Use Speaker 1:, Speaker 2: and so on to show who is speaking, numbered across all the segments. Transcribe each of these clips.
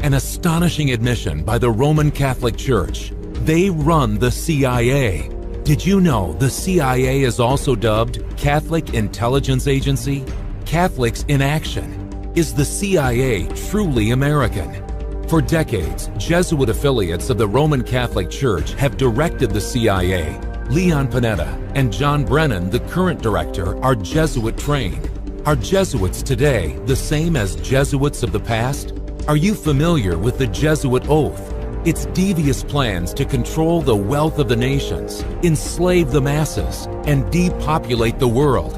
Speaker 1: an astonishing admission by the Roman Catholic Church. They run the CIA. Did you know the CIA is also dubbed Catholic Intelligence Agency? Catholics in Action. Is the CIA truly American? For decades, Jesuit affiliates of the Roman Catholic Church have directed the CIA. Leon Panetta and John Brennan, the current director, are Jesuit trained. Are Jesuits today the same as Jesuits of the past? Are you familiar with the Jesuit oath? Its devious plans to control the wealth of the nations, enslave the masses, and depopulate the world.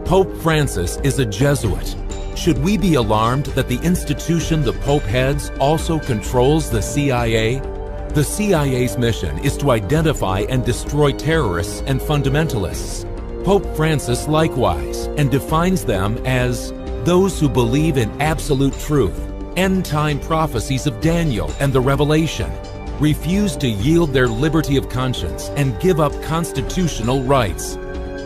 Speaker 1: Pope Francis is a Jesuit. Should we be alarmed that the institution the Pope heads also controls the CIA? The CIA's mission is to identify and destroy terrorists and fundamentalists. Pope Francis likewise, and defines them as those who believe in absolute truth, end-time prophecies of Daniel and the Revelation, refuse to yield their liberty of conscience, and give up constitutional rights.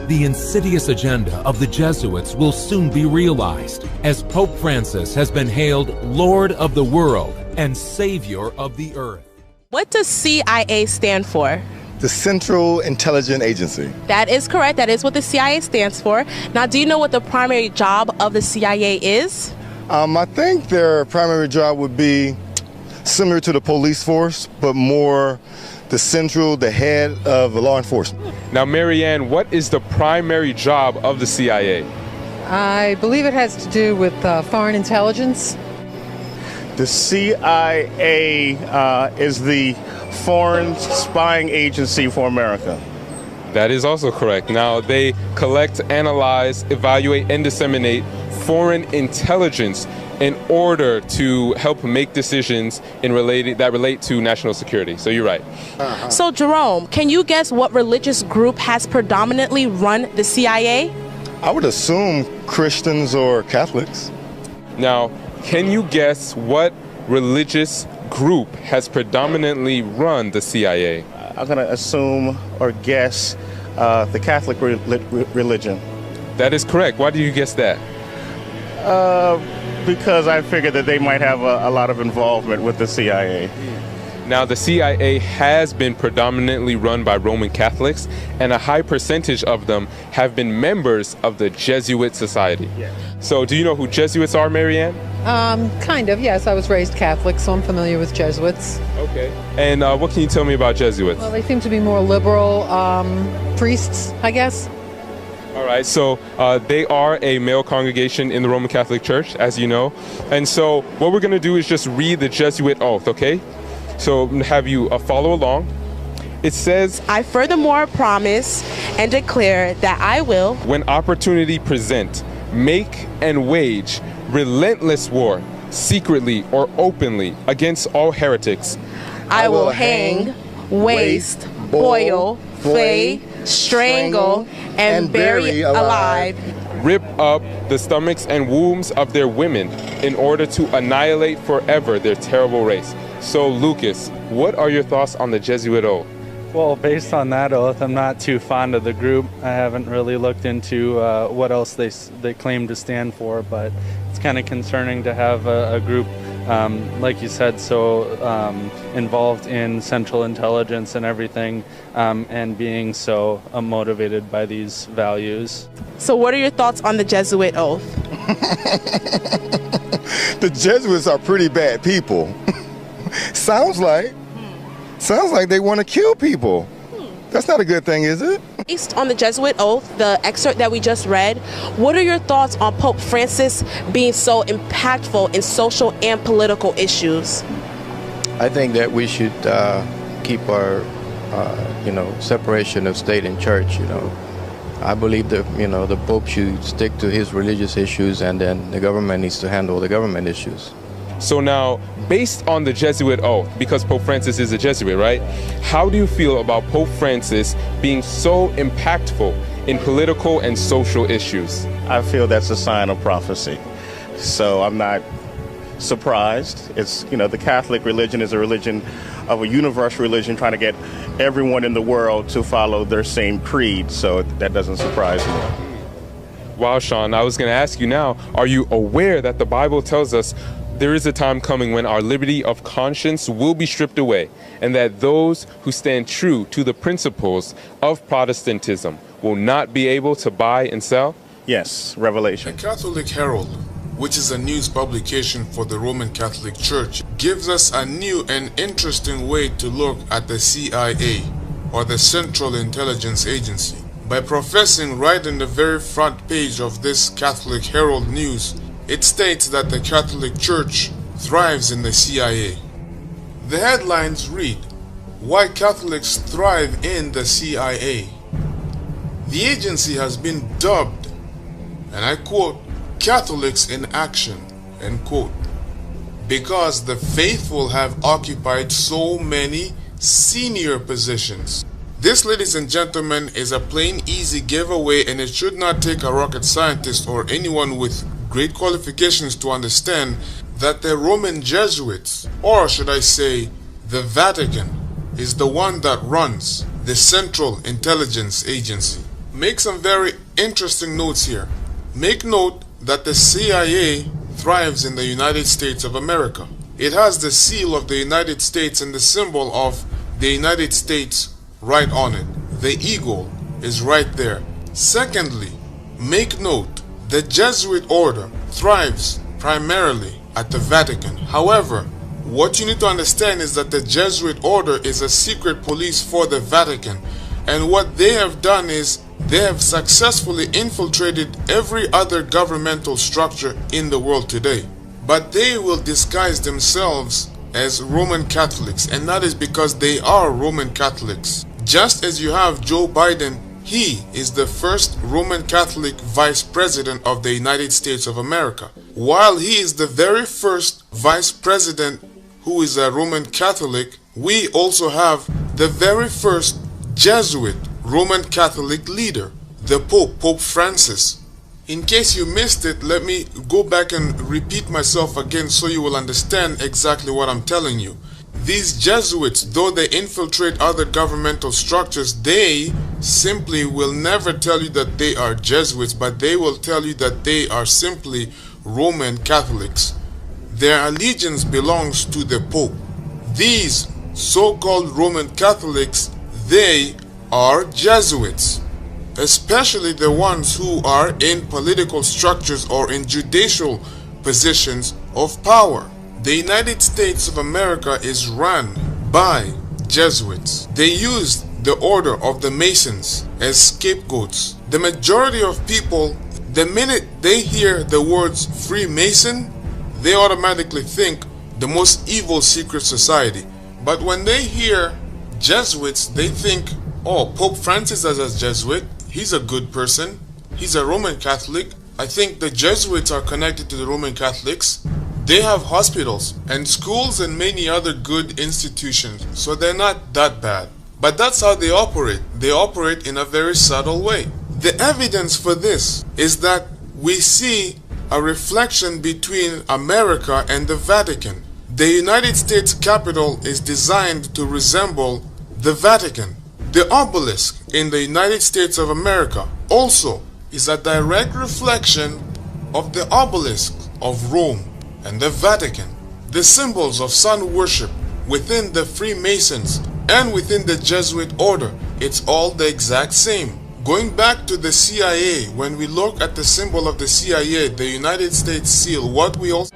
Speaker 1: The insidious agenda of the Jesuits will soon be realized, as Pope Francis has been hailed Lord of the world and Savior of the earth.
Speaker 2: What does CIA stand for?
Speaker 3: The Central Intelligence Agency.
Speaker 2: That is correct. That is what the CIA stands for. Now, do you know what the primary job of the CIA is?
Speaker 3: I think their primary job would be similar to the police force, but more the head of law enforcement.
Speaker 4: Now, Marianne, what is the primary job of the CIA?
Speaker 5: I believe it has to do with foreign intelligence.
Speaker 6: The CIA is the foreign spying agency for America.
Speaker 4: That is also correct. Now, they collect, analyze, evaluate, and disseminate foreign intelligence in order to help make decisions that relate to national security. So you're right.
Speaker 2: So Jerome, can you guess what religious group has predominantly run the CIA?
Speaker 3: I would assume Christians or Catholics.
Speaker 4: Now, can you guess what religious group has predominantly run the CIA?
Speaker 6: I'm going to assume or guess the Catholic religion.
Speaker 4: That is correct. Why do you guess that?
Speaker 6: Because I figured that they might have a lot of involvement with the CIA.
Speaker 4: Now, the CIA has been predominantly run by Roman Catholics, and a high percentage of them have been members of the Jesuit Society.
Speaker 6: Yes.
Speaker 4: So do you know who Jesuits are, Marianne?
Speaker 5: Kind of, yes. I was raised Catholic, so I'm familiar with Jesuits.
Speaker 4: Okay. And what can you tell me about Jesuits?
Speaker 5: Well, they seem to be more liberal priests, I guess.
Speaker 4: All right, so they are a male congregation in the Roman Catholic Church, as you know. And so what we're going to do is just read the Jesuit oath, okay? So have you follow along. It says,
Speaker 2: I furthermore promise and declare that I will,
Speaker 4: when opportunity present, make and wage relentless war, secretly or openly, against all heretics.
Speaker 2: I will hang, waste, boil, flay, strangle, and bury alive.
Speaker 4: Rip up the stomachs and wombs of their women in order to annihilate forever their terrible race. So, Lucas, what are your thoughts on the Jesuit oath?
Speaker 7: Well, based on that oath, I'm not too fond of the group. I haven't really looked into what else they claim to stand for, but it's kind of concerning to have a group, like you said, so involved in central intelligence and everything, and being so motivated by these values.
Speaker 2: So what are your thoughts on the Jesuit oath?
Speaker 3: The Jesuits are pretty bad people. Sounds like they want to kill people. That's not a good thing, is it?
Speaker 2: Based on the Jesuit oath, the excerpt that we just read, what are your thoughts on Pope Francis being so impactful in social and political issues?
Speaker 8: I think that we should keep our, separation of state and church. I believe that the Pope should stick to his religious issues, and then the government needs to handle the government issues.
Speaker 4: So now, based on the Jesuit oath, because Pope Francis is a Jesuit, right? How do you feel about Pope Francis being so impactful in political and social issues?
Speaker 6: I feel that's a sign of prophecy. So I'm not surprised. It's, the Catholic religion is a religion of a universal religion trying to get everyone in the world to follow their same creed. So that doesn't surprise me.
Speaker 4: Wow, Sean, I was going to ask you now, are you aware that the Bible tells us there is a time coming when our liberty of conscience will be stripped away, and that those who stand true to the principles of Protestantism will not be able to buy and sell?
Speaker 6: Yes, Revelation.
Speaker 9: The Catholic Herald, which is a news publication for the Roman Catholic Church, gives us a new and interesting way to look at the CIA, or the Central Intelligence Agency. By professing right in the very front page of this Catholic Herald News, it states that the Catholic Church thrives in the CIA. The headlines read, "Why Catholics Thrive in the CIA." The agency has been dubbed, and I quote, "Catholics in action," end quote, because the faithful have occupied so many senior positions. This, ladies and gentlemen, is a plain easy giveaway, and it should not take a rocket scientist or anyone with great qualifications to understand that the Roman Jesuits, or should I say the Vatican, is the one that runs the Central Intelligence Agency. Make some very interesting notes here. Make note that the CIA thrives in the United States of America. It has the seal of the United States and the symbol of the United States right on it. The eagle is right there. Secondly, make note, the Jesuit order thrives primarily at the Vatican. However, what you need to understand is that the Jesuit order is a secret police for the Vatican, and what they have done is they have successfully infiltrated every other governmental structure in the world today. But they will disguise themselves as Roman Catholics, and that is because they are Roman Catholics. Just as you have Joe Biden, he is the first Roman Catholic Vice President of the United States of America. While he is the very first Vice President who is a Roman Catholic, we also have the very first Jesuit Roman Catholic leader, the Pope, Pope Francis. In case you missed it, let me go back and repeat myself again so you will understand exactly what I'm telling you. These Jesuits, though they infiltrate other governmental structures, they simply will never tell you that they are Jesuits, but they will tell you that they are simply Roman Catholics. Their allegiance belongs to the Pope. These so-called Roman Catholics, they are Jesuits, especially the ones who are in political structures or in judicial positions of power. The United States of America is run by Jesuits. They used the order of the Masons as scapegoats. The majority of people, the minute they hear the words Freemason, they automatically think the most evil secret society. But when they hear Jesuits, they think, oh, Pope Francis is a Jesuit, he's a good person, he's a Roman Catholic. I think the Jesuits are connected to the Roman Catholics. They have hospitals and schools and many other good institutions, so they're not that bad. But that's how they operate. They operate in a very subtle way. The evidence for this is that we see a reflection between America and the Vatican. The United States Capitol is designed to resemble the Vatican. The obelisk in the United States of America also is a direct reflection of the obelisk of Rome and the Vatican. The symbols of sun worship within the Freemasons and within the Jesuit order, it's all the exact same. Going back to the CIA, when we look at the symbol of the CIA, the United States seal, what we also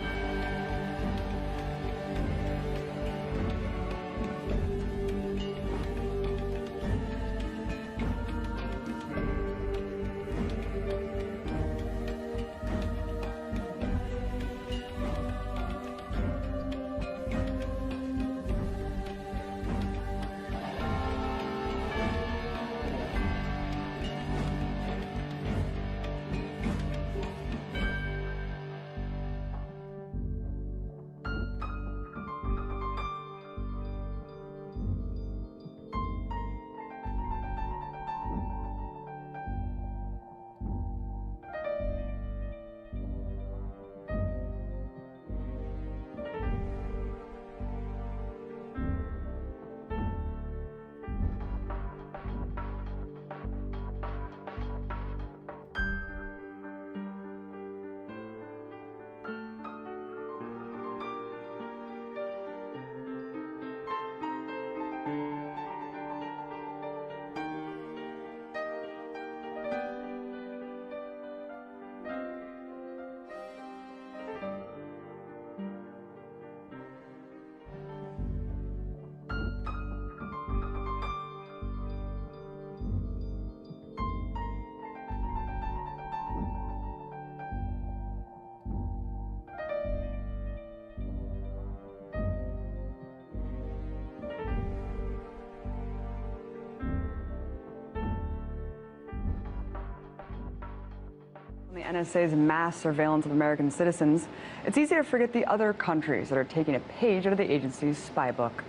Speaker 10: The NSA's mass surveillance of American citizens, it's easy to forget the other countries that are taking a page out of the agency's spy book.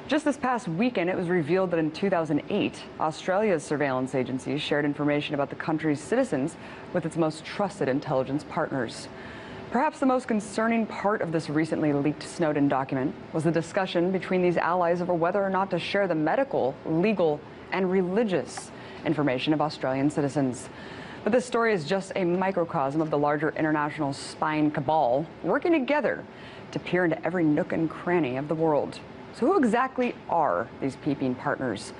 Speaker 10: Just this past weekend, it was revealed that in 2008, Australia's surveillance agency shared information about the country's citizens with its most trusted intelligence partners. Perhaps the most concerning part of this recently leaked Snowden document was the discussion between these allies over whether or not to share the medical, legal, and religious information of Australian citizens. But this story is just a microcosm of the larger international spying cabal working together to peer into every nook and cranny of the world. So who exactly are these peeping partners?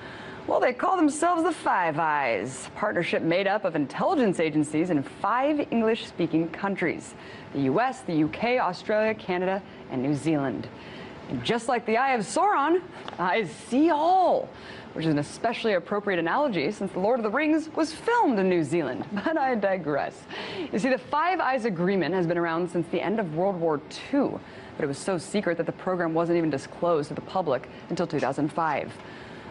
Speaker 10: Well, they call themselves the Five Eyes, a partnership made up of intelligence agencies in 5 English-speaking countries: the US, the UK, Australia, Canada, and New Zealand. And just like the Eye of Sauron, eyes see all, which is an especially appropriate analogy since The Lord of the Rings was filmed in New Zealand. But I digress. You see, the Five Eyes Agreement has been around since the end of World War II, but it was so secret that the program wasn't even disclosed to the public until 2005.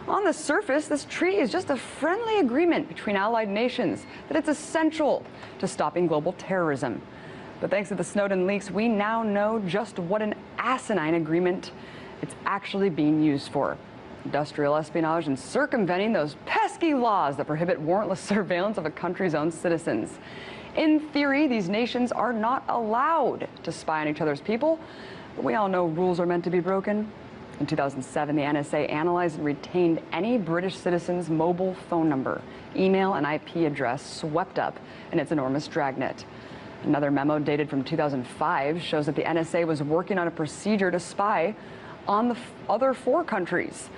Speaker 10: On the surface, this treaty is just a friendly agreement between allied nations that it's essential to stopping global terrorism. But thanks to the Snowden leaks, we now know just what an asinine agreement it's actually being used for: industrial espionage and circumventing those pesky laws that prohibit warrantless surveillance of a country's own citizens. In theory, these nations are not allowed to spy on each other's people, but we all know rules are meant to be broken. In 2007, the NSA analyzed and retained any British citizen's mobile phone number, email, and IP address swept up in its enormous dragnet. Another memo dated from 2005 shows that the NSA was working on a procedure to spy on the other 4 countries.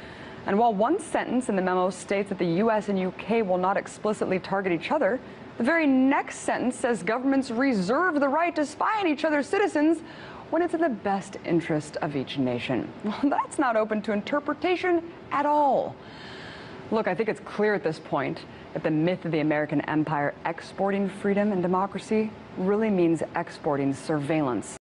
Speaker 10: And while one sentence in the memo states that the US and UK will not explicitly target each other, the very next sentence says governments reserve the right to spy on each other's citizens when it's in the best interest of each nation. Well, that's not open to interpretation at all. Look, I think it's clear at this point that the myth of the American empire exporting freedom and democracy really means exporting surveillance.